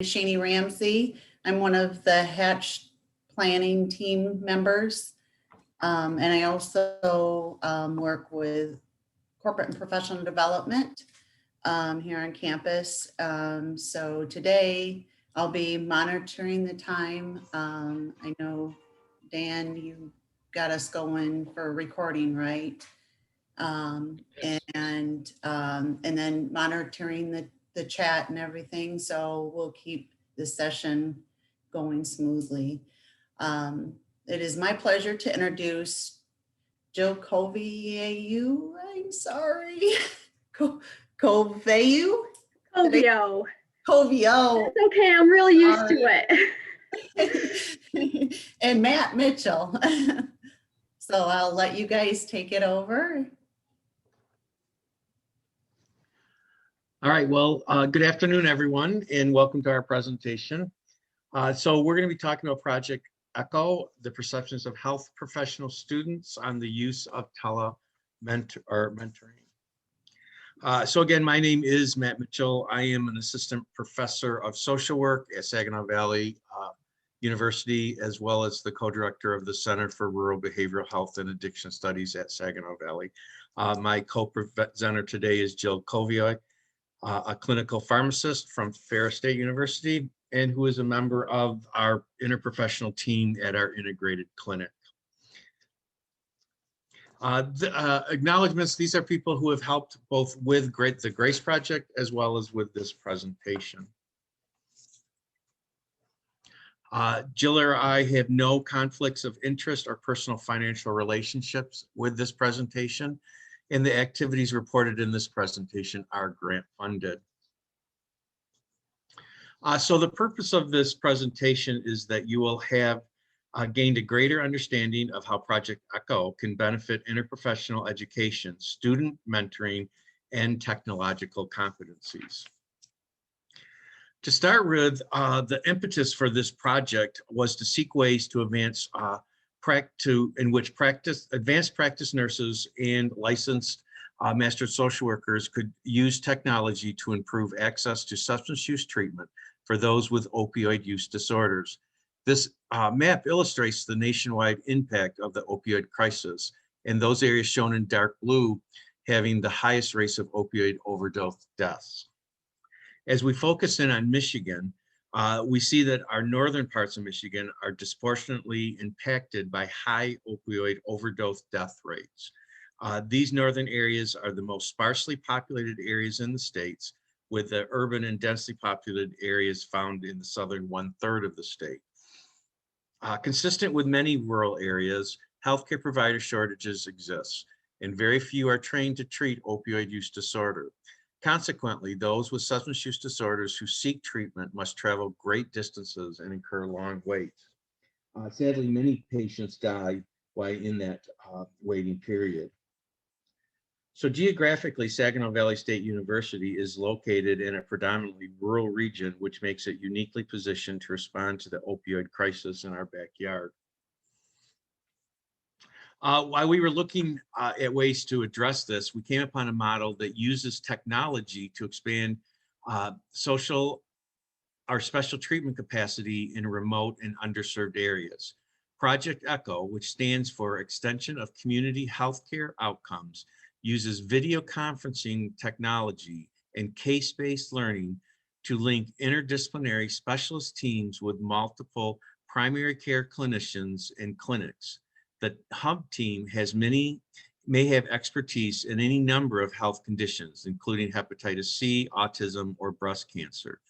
Shani Ramsey. I'm one of the Hatch planning team members. And I also work with corporate and professional development here on campus. So today I'll be monitoring the time. I know, Dan, you got us going for recording, right? Yes. And then monitoring the chat and everything. So we'll keep the session going smoothly. It is my pleasure to introduce Jill Covyeou. I'm sorry. Covyeou? Covyeou. Covyeou. It's okay, I'm really used to it. And Matt Mitchell. So I'll let you guys take it over. All right, well, good afternoon, everyone, and welcome to our presentation. So we're going to be talking about Project ECHO, the perceptions of health professional students on the use of mentoring. So again, my name is Matt Mitchell. I am an assistant professor of social work at Saginaw Valley University, as well as the co-director of the Center for Rural Behavioral Health and Addiction Studies at Saginaw Valley. My co-presenter today is Jill Covyeou, a clinical pharmacist from Ferris State University, and who is a member of our interprofessional team at our integrated clinic. Acknowledgements, these are people who have helped both with the GRACE project as well as with this presentation. Jill or I have no conflicts of interest or personal financial relationships with this presentation, and the activities reported in this presentation are grant funded. So the purpose of this presentation is that you will have gained a greater understanding of how Project ECHO can benefit interprofessional education, student mentoring, and technological competencies. To start with, the impetus for this project was to seek ways to advance advanced practice nurses and licensed master social workers could use technology to improve access to substance use treatment for those with opioid use disorders. This map illustrates the nationwide impact of the opioid crisis, and those areas shown in dark blue having the highest rates of opioid overdose deaths. As we focus in on Michigan, we see that our northern parts of Michigan are disproportionately impacted by high opioid overdose death rates. These northern areas are the most sparsely populated areas in the states, with the urban and densely populated areas found in the southern 1/3 of the state. Consistent with many rural areas, healthcare provider shortages exist, and very few are trained to treat opioid use disorder. Consequently, those with substance use disorders who seek treatment must travel great distances and incur long waits. Sadly, many patients die while in that waiting period. So geographically, Saginaw Valley State University is located in a predominantly rural region, which makes it uniquely positioned to respond to the opioid crisis in our backyard. While we were looking at ways to address this, we came upon a model that uses technology to expand special treatment capacity in remote and underserved areas. Project ECHO, which stands for Extension of Community Healthcare Outcomes, uses video conferencing technology and case-based learning to link interdisciplinary specialist teams with multiple primary care clinicians and clinics. The hub team may have expertise in any number of health conditions, including hepatitis C, autism, or breast cancer.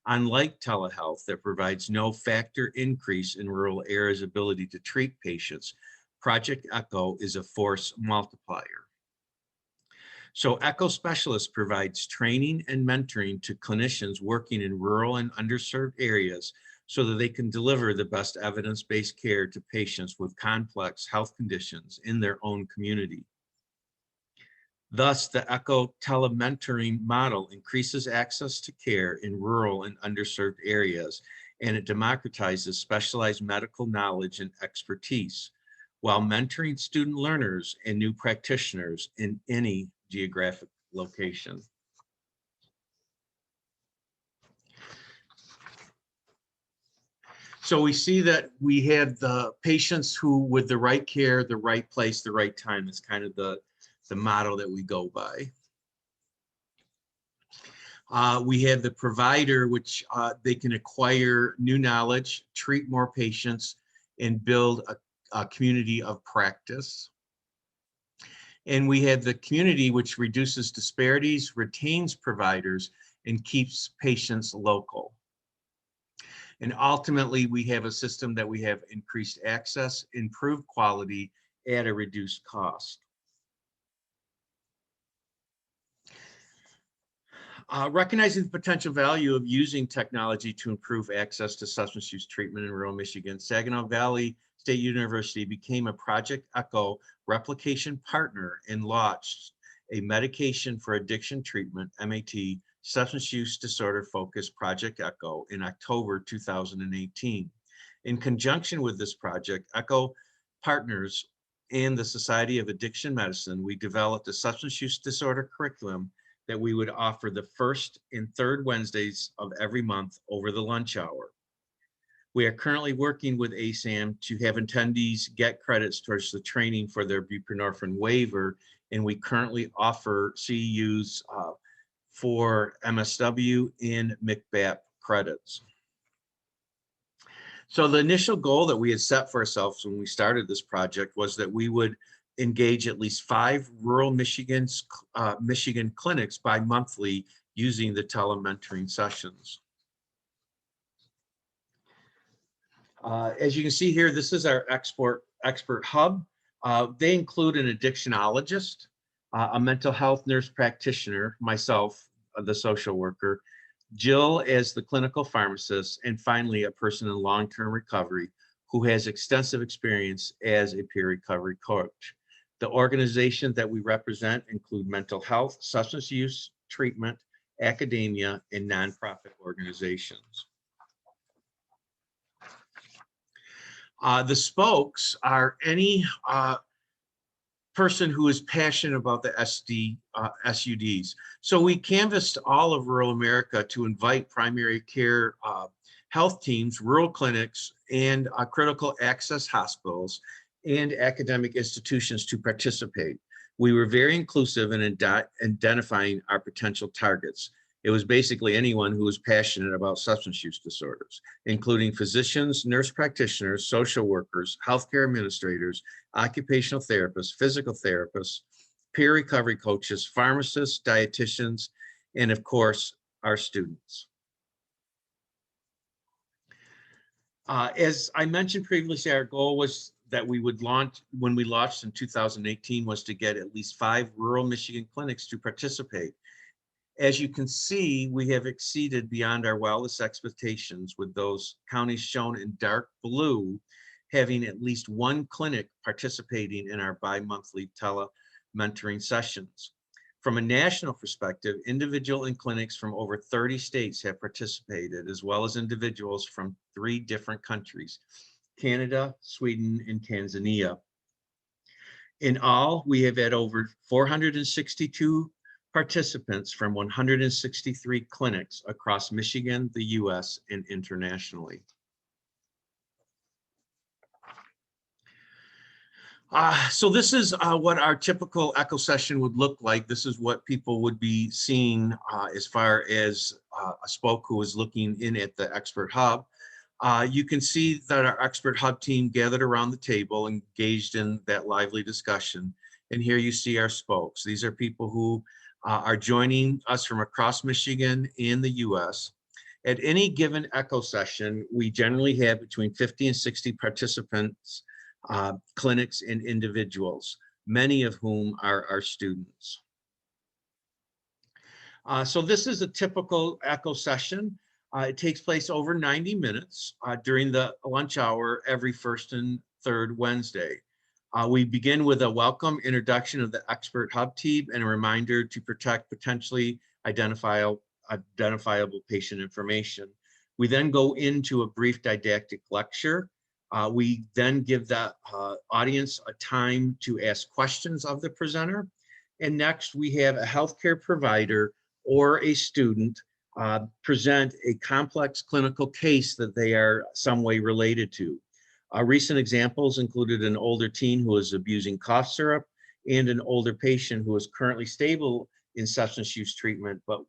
Unlike telehealth that provides no factor increase in rural areas' ability to treat patients, Project ECHO is a force multiplier. So ECHO Specialist provides training and mentoring to clinicians working in rural and underserved areas so that they can deliver the best evidence-based care to patients with complex health conditions in their own community. Thus, the ECHO telementoring model increases access to care in rural and underserved areas, and it democratizes specialized medical knowledge and expertise, while mentoring student learners and new practitioners in any geographic location. So we see that we had the patients who, with the right care, the right place, the right time. That's kind of the motto that we go by. We had the provider, which they can acquire new knowledge, treat more patients, and build a community of practice. And we had the community, which reduces disparities, retains providers, and keeps patients local. And ultimately, we have a system that we have increased access, improved quality at a reduced cost. Recognizing the potential value of using technology to improve access to substance use treatment in rural Michigan, Saginaw Valley State University became a Project ECHO replication partner and launched a medication for addiction treatment, MAT, substance use disorder focused Project ECHO in October 2018. In conjunction with this project, ECHO partners and the Society of Addiction Medicine, we developed a substance use disorder curriculum that we would offer the first and third Wednesdays of every month over the lunch hour. We are currently working with ASAM to have attendees get credits towards the training for their buprenorphine waiver, and we currently offer CEUs for MSW and MCBAP credits. So the initial goal that we had set for ourselves when we started this project was that we would engage at least 5 rural Michigan clinics bi-monthly using the telementoring sessions. As you can see here, this is our expert hub. They include an addictionologist, a mental health nurse practitioner, myself, the social worker, Jill as the clinical pharmacist, and finally a person in long-term recovery who has extensive experience as a peer recovery coach. The organizations that we represent include mental health, substance use treatment, academia, and nonprofit organizations. The spokes are any person who is passionate about the SUDs. So we canvassed all of rural America to invite primary care health teams, rural clinics, and critical access hospitals and academic institutions to participate. We were very inclusive in identifying our potential targets. It was basically anyone who was passionate about substance use disorders, including physicians, nurse practitioners, social workers, healthcare administrators, occupational therapists, physical therapists, peer recovery coaches, pharmacists, dietitians, and of course, our students. As I mentioned previously, our goal was that we would launch, when we launched in 2018, was to get at least 5 rural Michigan clinics to participate. As you can see, we have exceeded beyond our wildest expectations, with those counties shown in dark blue having at least 1 clinic participating in our bi-monthly tele-mentoring sessions. From a national perspective, individual and clinics from over 30 states have participated, as well as individuals from 3 different countries, Canada, Sweden, and Tanzania. In all, we have had over 462 participants from 163 clinics across Michigan, the US, and internationally. So this is what our typical ECHO session would look like. This is what people would be seeing as far as a spoke who is looking in at the expert hub. You can see that our expert hub team gathered around the table, engaged in that lively discussion. And here you see our spokes. These are people who are joining us from across Michigan and the US. At any given ECHO session, we generally have between 50 and 60 participants, clinics, and individuals, many of whom are our students. So this is a typical ECHO session. It takes place over 90 minutes during the lunch hour every first and third Wednesday. We begin with a welcome introduction of the expert hub team and a reminder to protect potentially identifiable patient information. We then go into a brief didactic lecture. We then give the audience a time to ask questions of the presenter. And next, we have a healthcare provider or a student present a complex clinical case that they are some way related to. Recent examples included an older teen who was abusing cough syrup and an older patient who was currently stable in substance use treatment, but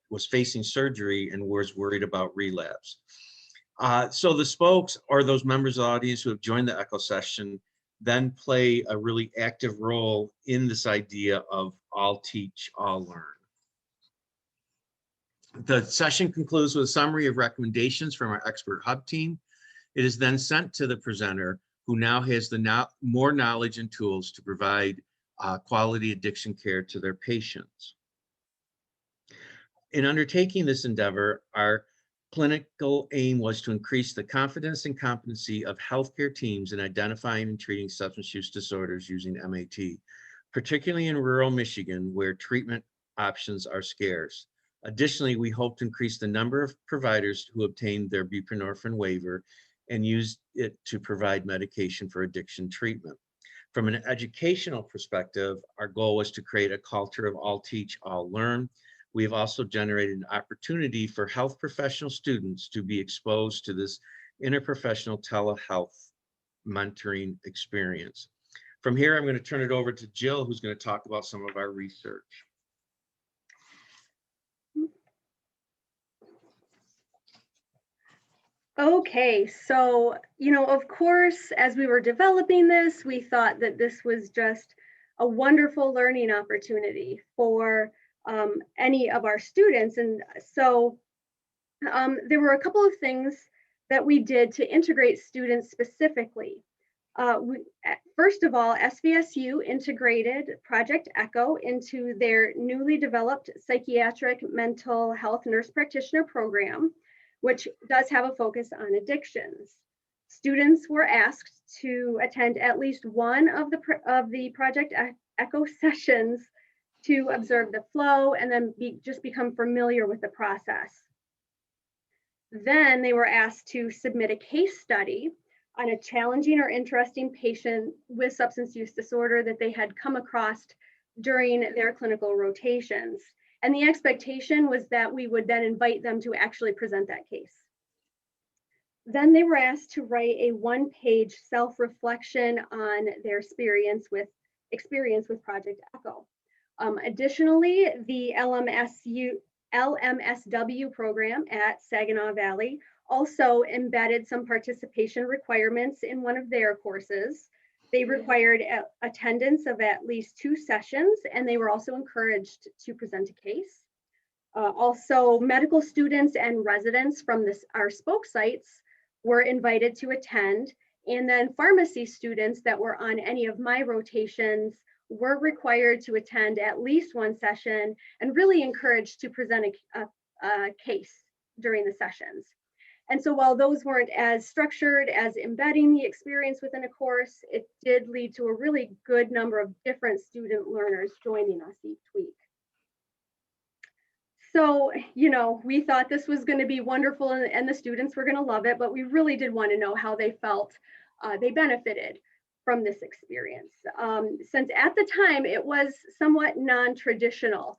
was facing surgery and was worried about relapse. So the spokes, or those members of the audience who have joined the echo session, then play a really active role in this idea of all teach, all learn. The session concludes with a summary of recommendations from our expert hub team. It is then sent to the presenter, who now has more knowledge and tools to provide quality addiction care to their patients. In undertaking this endeavor, our clinical aim was to increase the confidence and competency of healthcare teams in identifying and treating substance use disorders using MAT, particularly in rural Michigan, where treatment options are scarce. Additionally, we hope to increase the number of providers who obtained their buprenorphine waiver and used it to provide medication for addiction treatment. From an educational perspective, our goal was to create a culture of all teach, all learn. We have also generated an opportunity for health professional students to be exposed to this interprofessional telehealth mentoring experience. From here, I'm going to turn it over to Jill, who's going to talk about some of our research. Okay, so, of course, as we were developing this, we thought that this was just a wonderful learning opportunity for any of our students. And so there were a couple of things that we did to integrate students specifically. First of all, SVSU integrated Project ECHO into their newly developed psychiatric mental health nurse practitioner program, which does have a focus on addictions. Students were asked to attend at least one of the Project ECHO sessions to observe the flow and then just become familiar with the process. Then they were asked to submit a case study on a challenging or interesting patient with substance use disorder that they had come across during their clinical rotations. And the expectation was that we would then invite them to actually present that case. Then they were asked to write a one-page self-reflection on their experience with Project ECHO. Additionally, the LMSW program at Saginaw Valley also embedded some participation requirements in one of their courses. They required attendance of at least 2 sessions, and they were also encouraged to present a case. Also, medical students and residents from our spoke sites were invited to attend, and then pharmacy students that were on any of my rotations were required to attend at least 1 session and really encouraged to present a case during the sessions. And so while those weren't as structured as embedding the experience within a course, it did lead to a really good number of different student learners joining us each week. So, we thought this was going to be wonderful and the students were going to love it, but we really did want to know how they felt they benefited from this experience. Since at the time it was somewhat non-traditional,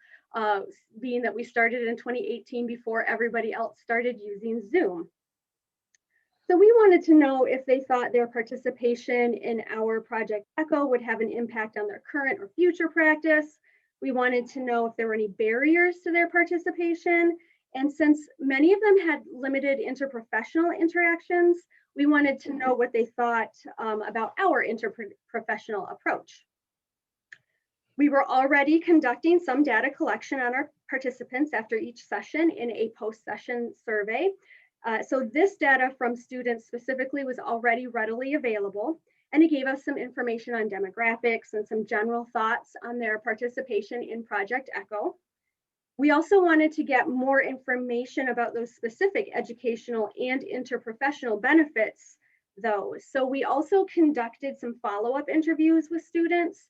being that we started in 2018 before everybody else started using Zoom. So we wanted to know if they thought their participation in our Project ECHO would have an impact on their current or future practice. We wanted to know if there were any barriers to their participation. And since many of them had limited interprofessional interactions, we wanted to know what they thought about our interprofessional approach. We were already conducting some data collection on our participants after each session in a post-session survey. So this data from students specifically was already readily available, and it gave us some information on demographics and some general thoughts on their participation in Project ECHO. We also wanted to get more information about those specific educational and interprofessional benefits, though. So we also conducted some follow-up interviews with students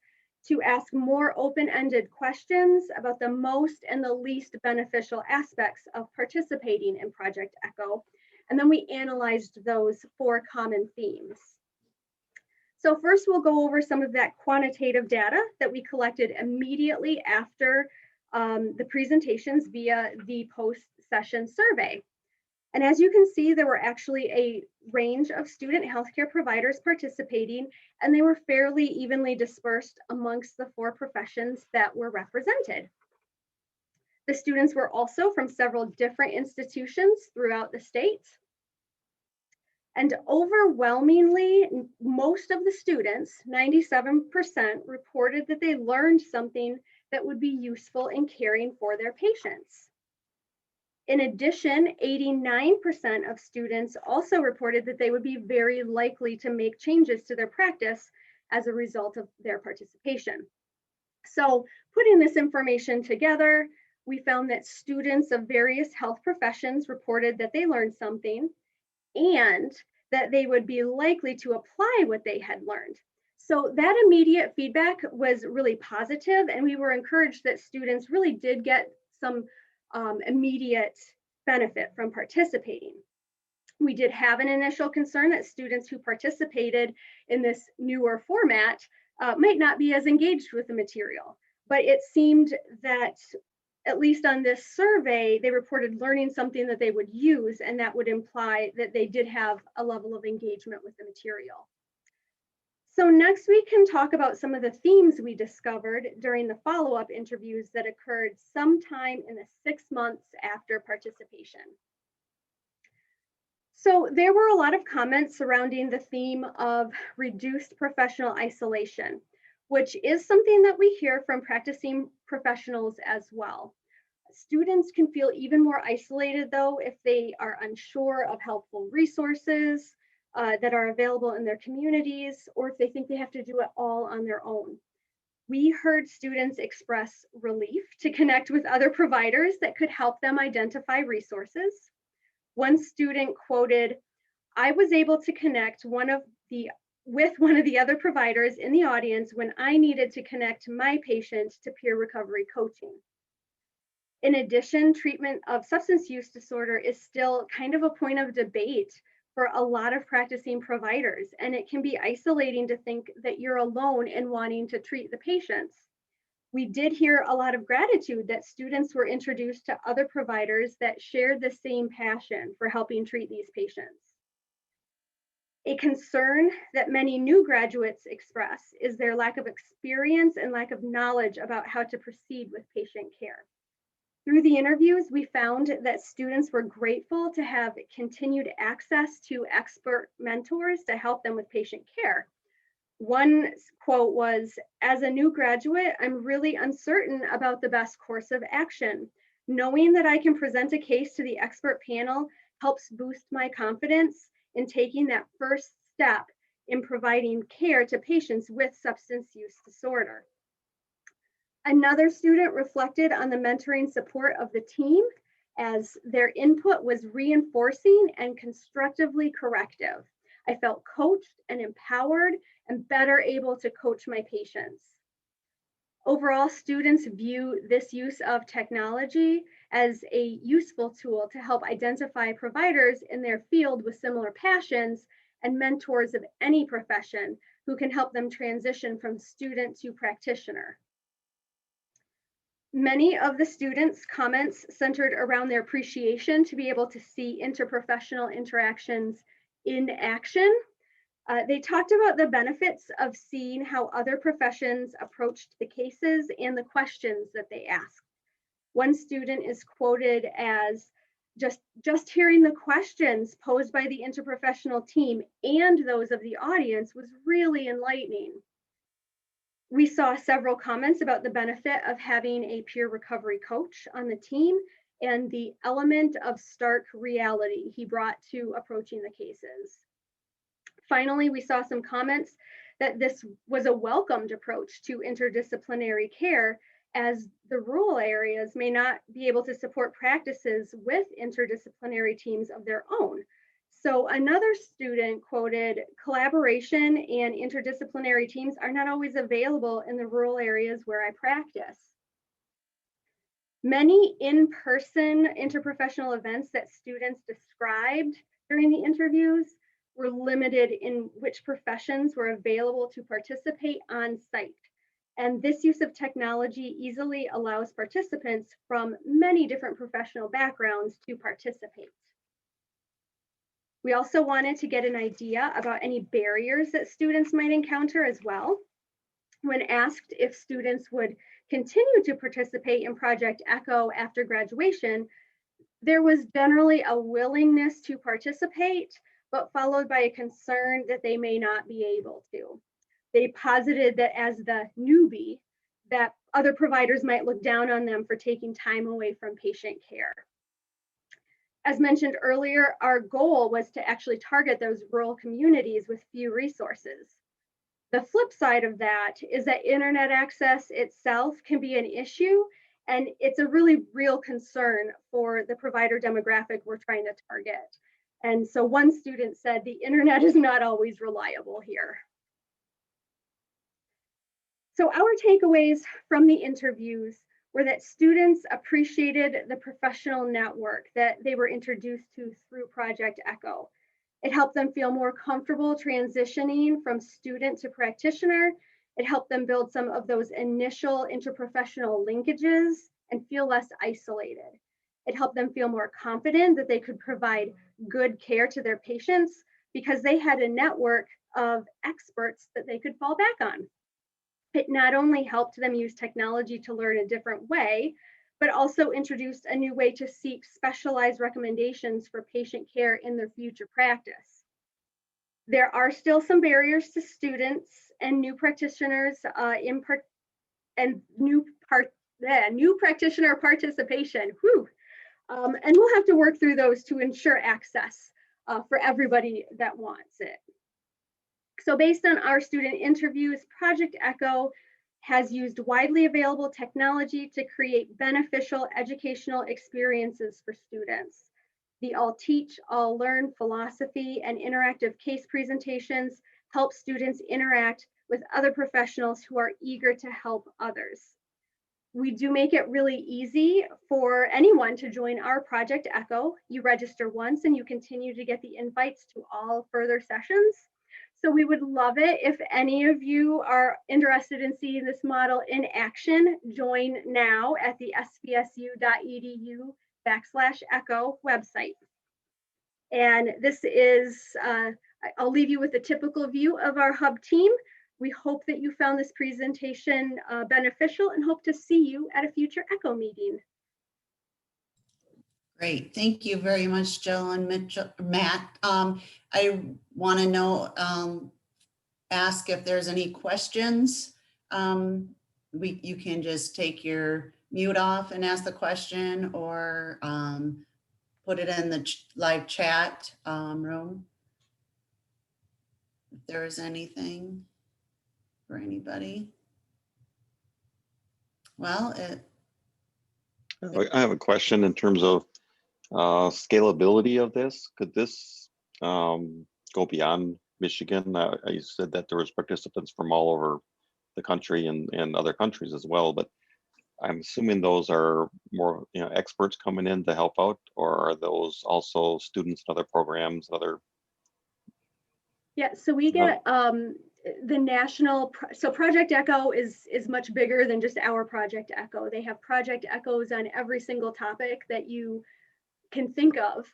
to ask more open-ended questions about the most and the least beneficial aspects of participating in Project ECHO. And then we analyzed those 4 common themes. So first we'll go over some of that quantitative data that we collected immediately after the presentations via the post-session survey. And as you can see, there were actually a range of student healthcare providers participating, and they were fairly evenly dispersed amongst the 4 professions that were represented. The students were also from several different institutions throughout the state. And overwhelmingly, most of the students, 97%, reported that they learned something that would be useful in caring for their patients. In addition, 89% of students also reported that they would be very likely to make changes to their practice as a result of their participation. So, putting this information together, we found that students of various health professions reported that they learned something and that they would be likely to apply what they had learned. So that immediate feedback was really positive, and we were encouraged that students really did get some immediate benefit from participating. We did have an initial concern that students who participated in this newer format might not be as engaged with the material, but it seemed that at least on this survey, they reported learning something that they would use, and that would imply that they did have a level of engagement with the material. So next we can talk about some of the themes we discovered during the follow-up interviews that occurred sometime in the 6 months after participation. So there were a lot of comments surrounding the theme of reduced professional isolation, which is something that we hear from practicing professionals as well. Students can feel even more isolated though if they are unsure of helpful resources that are available in their communities, or if they think they have to do it all on their own. We heard students express relief to connect with other providers that could help them identify resources. One student quoted, "I was able to connect with one of the other providers in the audience when I needed to connect my patient to peer recovery coaching." In addition, treatment of substance use disorder is still kind of a point of debate for a lot of practicing providers, and it can be isolating to think that you're alone in wanting to treat the patients. We did hear a lot of gratitude that students were introduced to other providers that shared the same passion for helping treat these patients. A concern that many new graduates express is their lack of experience and lack of knowledge about how to proceed with patient care. Through the interviews, we found that students were grateful to have continued access to expert mentors to help them with patient care. One quote was, "As a new graduate, I'm really uncertain about the best course of action. Knowing that I can present a case to the expert panel helps boost my confidence in taking that first step in providing care to patients with substance use disorder." Another student reflected on the mentoring support of the team as their input was reinforcing and constructively corrective. I felt coached and empowered and better able to coach my patients. Overall, students view this use of technology as a useful tool to help identify providers in their field with similar passions and mentors of any profession who can help them transition from student to practitioner. Many of the students' comments centered around their appreciation to be able to see interprofessional interactions in action. They talked about the benefits of seeing how other professions approached the cases and the questions that they asked. One student is quoted as, just hearing the questions posed by the interprofessional team and those of the audience was really enlightening. We saw several comments about the benefit of having a peer recovery coach on the team and the element of stark reality he brought to approaching the cases. Finally, we saw some comments that this was a welcomed approach to interdisciplinary care, as the rural areas may not be able to support practices with interdisciplinary teams of their own. So another student quoted, "Collaboration and interdisciplinary teams are not always available in the rural areas where I practice." Many in-person interprofessional events that students described during the interviews were limited in which professions were available to participate on site. And this use of technology easily allows participants from many different professional backgrounds to participate. We also wanted to get an idea about any barriers that students might encounter as well. When asked if students would continue to participate in Project ECHO after graduation, there was generally a willingness to participate, but followed by a concern that they may not be able to. They posited that as the newbie, that other providers might look down on them for taking time away from patient care. As mentioned earlier, our goal was to actually target those rural communities with few resources. The flip side of that is that internet access itself can be an issue, and it's a really real concern for the provider demographic we're trying to target. And so one student said, the internet is not always reliable here. So our takeaways from the interviews were that students appreciated the professional network that they were introduced to through Project ECHO. It helped them feel more comfortable transitioning from student to practitioner. It helped them build some of those initial interprofessional linkages and feel less isolated. It helped them feel more confident that they could provide good care to their patients because they had a network of experts that they could fall back on. It not only helped them use technology to learn a different way, but also introduced a new way to seek specialized recommendations for patient care in their future practice. There are still some barriers to students and new practitioners new practitioner participation. And we'll have to work through those to ensure access for everybody that wants it. So based on our student interviews, Project ECHO has used widely available technology to create beneficial educational experiences for students. The All Teach, All Learn philosophy and interactive case presentations help students interact with other professionals who are eager to help others. We do make it really easy for anyone to join our Project ECHO. You register once and you continue to get the invites to all further sessions. So we would love it if any of you are interested in seeing this model in action. Join now at the svsu.edu/ECHO website. And this is, I'll leave you with a typical view of our hub team. We hope that you found this presentation beneficial and hope to see you at a future ECHO meeting. Great, thank you very much, Jill and Matt. I want to know, ask if there's any questions. You can just take your mute off and ask the question, or put it in the live chat room. If there is anything for anybody. Well, I have a question in terms of scalability of this. Could this go beyond Michigan? You said that there was participants from all over the country and other countries as well, but I'm assuming those are more experts coming in to help out, or are those also students in other programs, other? Yeah, so we get the national, so Project ECHO is much bigger than just our Project ECHO. They have Project ECHOs on every single topic that you can think of.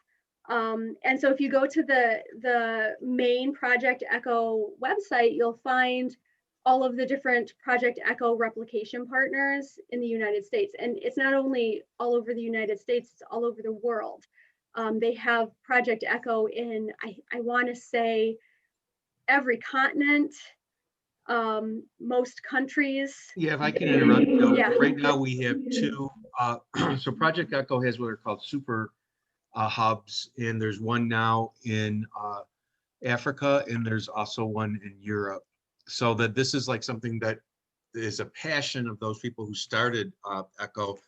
And so if you go to the main Project ECHO website, you'll find all of the different Project ECHO replication partners in the United States. And it's not only all over the United States, it's all over the world. They have Project ECHO in, I want to say, every continent, most countries. Yeah, if I can interrupt, Joe. Yeah. Right now we have two. So Project ECHO has what are called super hubs, and there's one now in Africa, and there's also one in Europe. So that this is like something that is a passion of those people who started ECHO,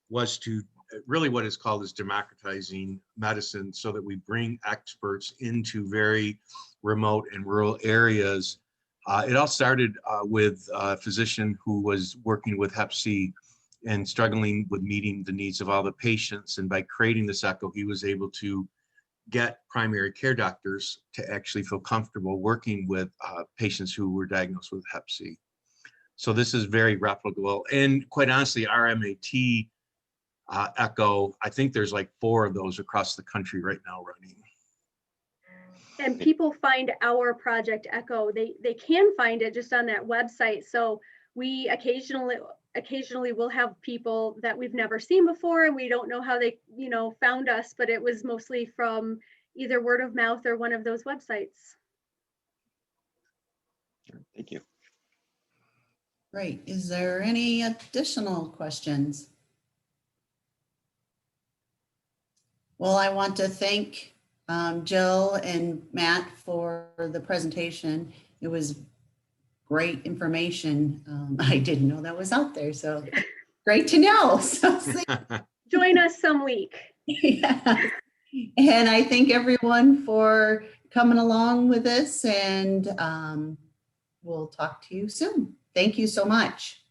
was to really what is called is democratizing medicine, so that we bring experts into very remote and rural areas. It all started with a physician who was working with Hep C and struggling with meeting the needs of all the patients. And by creating this ECHO, he was able to get primary care doctors to actually feel comfortable working with patients who were diagnosed with Hep C. So this is very replicable. And quite honestly, our MAT Echo, I think there's like 4 of those across the country right now running. And people find our Project Echo, they can find it just on that website. So we occasionally will have people that we've never seen before, and we don't know how they, found us, but it was mostly from either word of mouth or one of those websites. Thank you. Great. Is there any additional questions? Well, I want to thank Jill and Matt for the presentation. It was great information. I didn't know that was out there, so great to know. So, Join us some week. yeah. And I thank everyone for coming along with this, and we'll talk to you soon. Thank you so much.